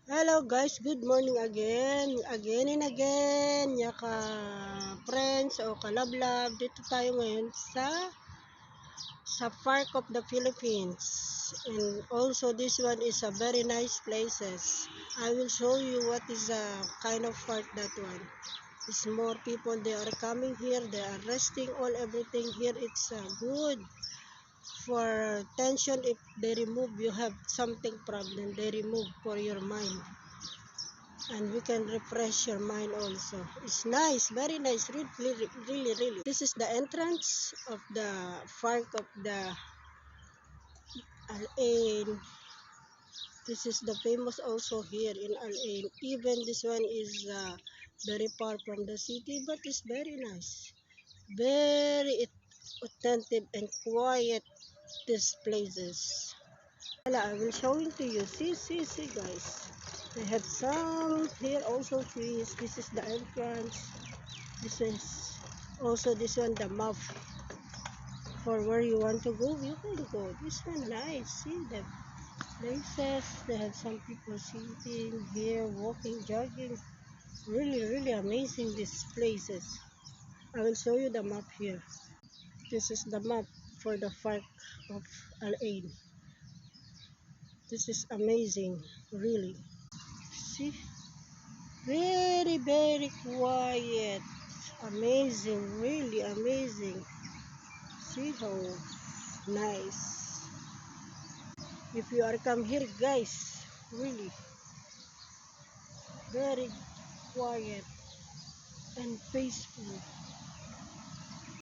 Hello guys, good morning again. Again and again, yaka friends o kalablab. Dito tayo ngayon sa Park of the Philippines. And also this one is a very nice places. I will show you what is a kind of park that one. It's more people they are coming here, they are resting all everything here. It's good for tension. If they remove you have something problem, they remove for your mind. And we can refresh your mind also. It's nice, very nice, really. This is the entrance of the park of the Al-Ain. This is the famous also here in Al-Ain. Even this one is very far from the city, but it's very nice, very authentic and quiet. These places. I will show it to you. See, guys. They have some here also trees. This is the entrance. This is also this one the map for where you want to go. You can go. This one nice. See the places. They have some people sitting here, walking, jogging. Really amazing these places. I will show you the map here. This is the map for the park of Al Ain. This is amazing, really. See, very quiet. Amazing, really amazing. See how nice. If you are come here, guys, really very quiet and peaceful.